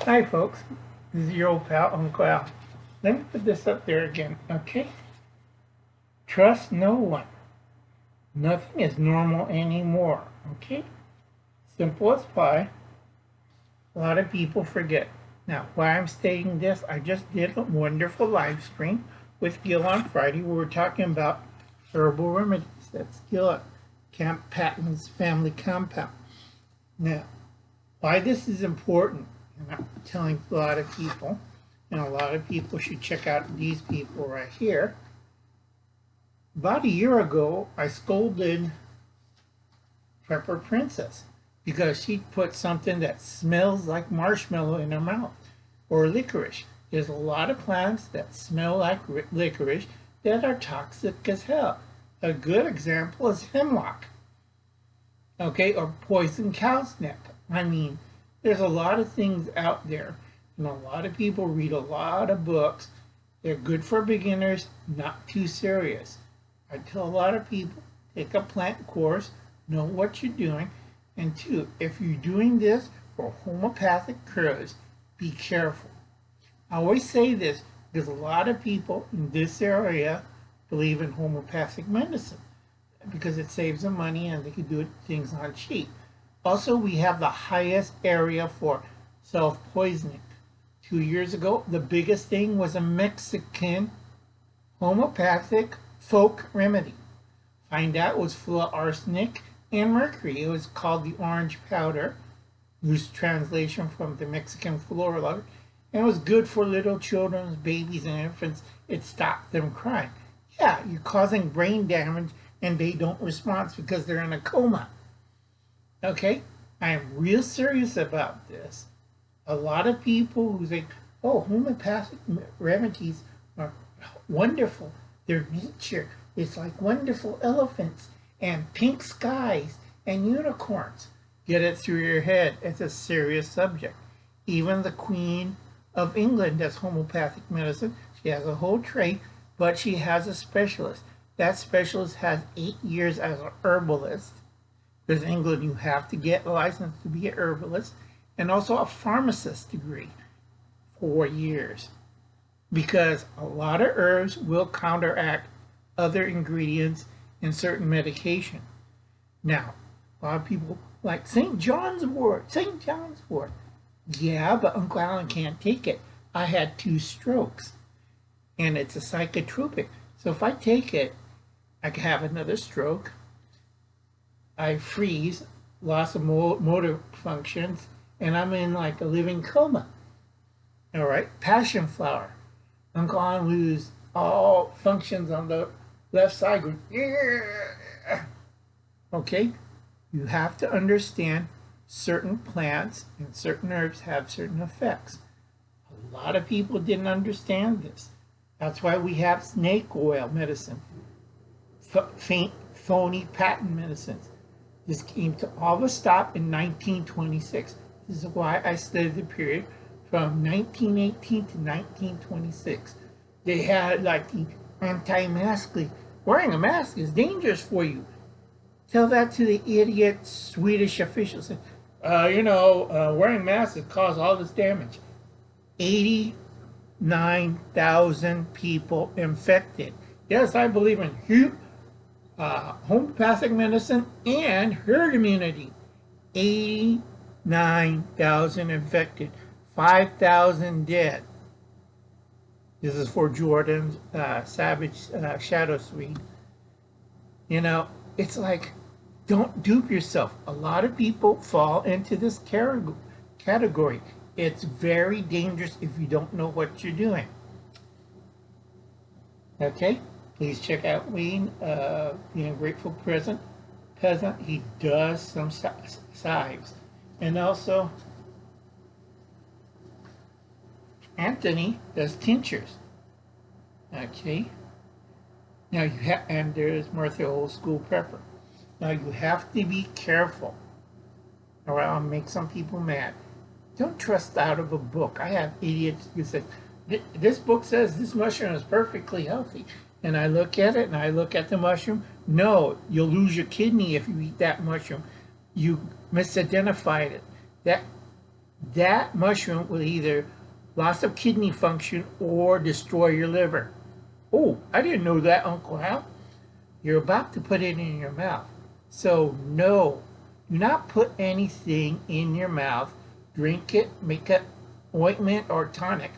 Hi folks, this is your old pal Uncle Al. Let me put this up there again, okay? Trust no one. Nothing is normal anymore, okay? Simple as pie. A lot of people forget. Now, why I'm stating this, I just did a wonderful live stream with Gil on Friday where we're talking about herbal remedies. That's Gil at Camp Patton's family compound. Now, why this is important, and I'm telling a lot of people, and a lot of people should check out these people right here. About a year ago, I scolded Prepper Princess because she put something that smells like marshmallow in her mouth, or licorice. There's a lot of plants that smell like licorice that are toxic as hell. A good example is hemlock, okay, or poison cow's neck. I mean, there's a lot of things out there, and a lot of people read a lot of books. They're good for beginners, not too serious. I tell a lot of people, take a plant course, know what you're doing, and two, if you're doing this for homeopathic cures, be careful. I always say this because a lot of people in this area believe in homeopathic medicine because it saves them money and they can do things on cheap. Also, we have the highest area for self-poisoning. 2 years ago, the biggest thing was a Mexican homeopathic folk remedy. Find out it was full of arsenic and mercury. It was called the orange powder, loose translation from the Mexican flora, and it was good for little children, babies, and infants. It stopped them crying. Yeah, you're causing brain damage and they don't respond because they're in a coma. Okay, I am real serious about this. A lot of people who think, oh, homeopathic remedies are wonderful. They're nature. It's like wonderful elephants and pink skies and unicorns. Get it through your head. It's a serious subject. Even the Queen of England does homeopathic medicine. She has a whole tray, but she has a specialist. That specialist has 8 years as an herbalist. Because in England, you have to get a license to be an herbalist, and also a pharmacist degree, 4 years. Because a lot of herbs will counteract other ingredients in certain medication. Now, a lot of people like St. John's wort, St. John's wort. Yeah, but Uncle Alan can't take it. I had 2 strokes, and it's a psychotropic. So if I take it, I could have another stroke. I freeze, loss of motor functions, and I'm in like a living coma. All right, passion flower. I'm going to lose all functions on the left side. Going, yeah. Okay, you have to understand certain plants and certain herbs have certain effects. A lot of people didn't understand this. That's why we have snake oil medicine, phony patent medicines. This came to all of a stop in 1926. This is why I studied the period from 1918 to 1926. They had like the anti-mask league. Wearing a mask is dangerous for you. Tell that to the idiot Swedish officials. Wearing masks has caused all this damage. 89,000 people infected. Yes, I believe in homeopathic medicine and herd immunity. 89,000 infected, 5,000 dead. This is for Jordan's Savage Shadow Suite. You know, it's like, don't dupe yourself. A lot of people fall into this category. It's very dangerous if you don't know what you're doing. Okay? Please check out Wayne, being a grateful peasant. He does some sives. And also, Anthony does tinctures. Okay? Now and there's Martha, old school prepper. Now you have to be careful, or I'll make some people mad. Don't trust out of a book. I have idiots who say, this book says this mushroom is perfectly healthy. And I look at it and I look at the mushroom. No, you'll lose your kidney if you eat that mushroom. You misidentified it. That that mushroom will either loss of kidney function or destroy your liver. Oh, I didn't know that, Uncle Hal. You're about to put it in your mouth. So no, do not put anything in your mouth. Drink it, make it ointment or tonic.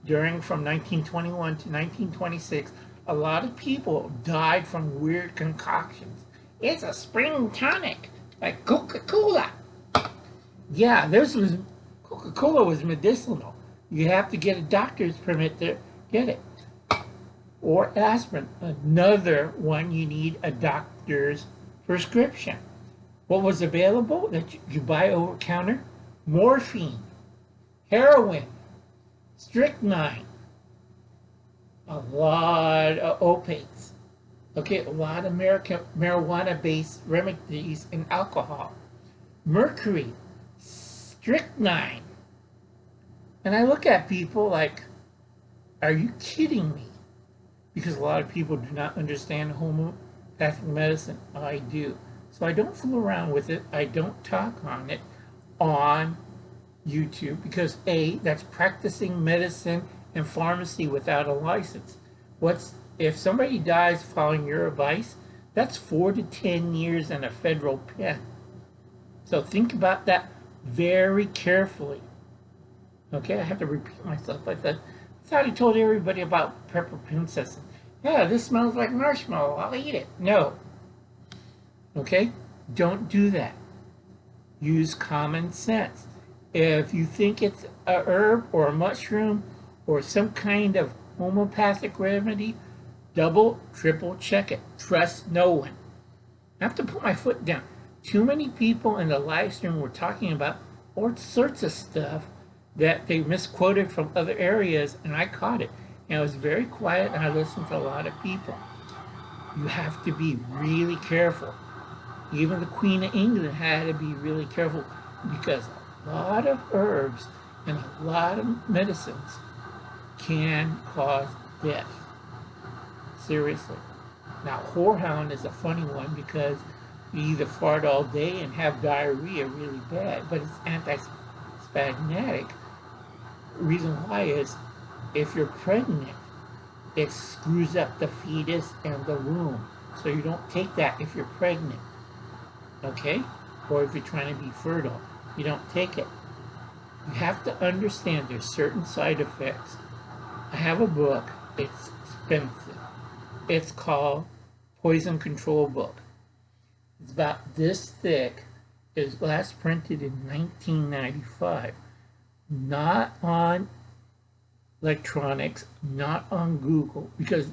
From 1921 to 1926, a lot of people died from weird concoctions. It's a spring tonic, like Coca-Cola. Yeah, Coca-Cola was medicinal. You have to get a doctor's permit to get it. Or aspirin, another one you need a doctor's prescription. What was available that you buy over counter? Morphine, heroin, strychnine, a lot of opiates. Okay, a lot of marijuana-based remedies and alcohol. Mercury, strychnine. And I look at people like, are you kidding me? Because a lot of people do not understand homeopathic medicine. I do. So I don't fool around with it. I don't talk on it on YouTube because A, that's practicing medicine and pharmacy without a license. If somebody dies following your advice, that's 4 to 10 years and a federal pen. So think about that very carefully. Okay, I have to repeat myself like that. I thought I told everybody about pepper princess. Yeah, this smells like marshmallow. I'll eat it. No. Okay? Don't do that. Use common sense. If you think it's a herb or a mushroom or some kind of homeopathic remedy, double, triple check it. Trust no one. I have to put my foot down. Too many people in the live stream were talking about all sorts of stuff that they misquoted from other areas, and I caught it. And I was very quiet, and I listened to a lot of people. You have to be really careful. Even the Queen of England had to be really careful because a lot of herbs and a lot of medicines can cause death. Seriously. Now, whorehound is a funny one because you either fart all day and have diarrhea really bad, but it's anti-spasmodic. The reason why is if you're pregnant, it screws up the fetus and the womb. So you don't take that if you're pregnant. Okay? Or if you're trying to be fertile. You don't take it. You have to understand there's certain side effects. I have a book. It's expensive. It's called Poison Control Book. It's about this thick. It was last printed in 1995. Not on electronics, not on Google, because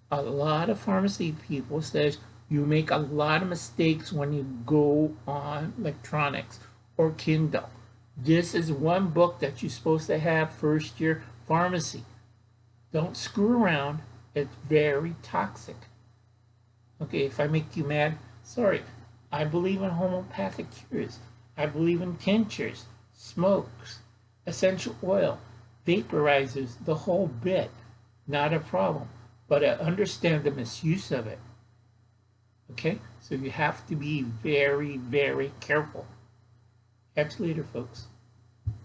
a lot of pharmacy people says you make a lot of mistakes when you go on electronics or Kindle. This is one book that you're supposed to have first year pharmacy. Don't screw around. It's very toxic. Okay, if I make you mad, sorry. I believe in homeopathic cures. I believe in tinctures, smokes, essential oil, vaporizers, the whole bit. Not a problem. But I understand the misuse of it. Okay? So you have to be very, very careful. Catch you later, folks.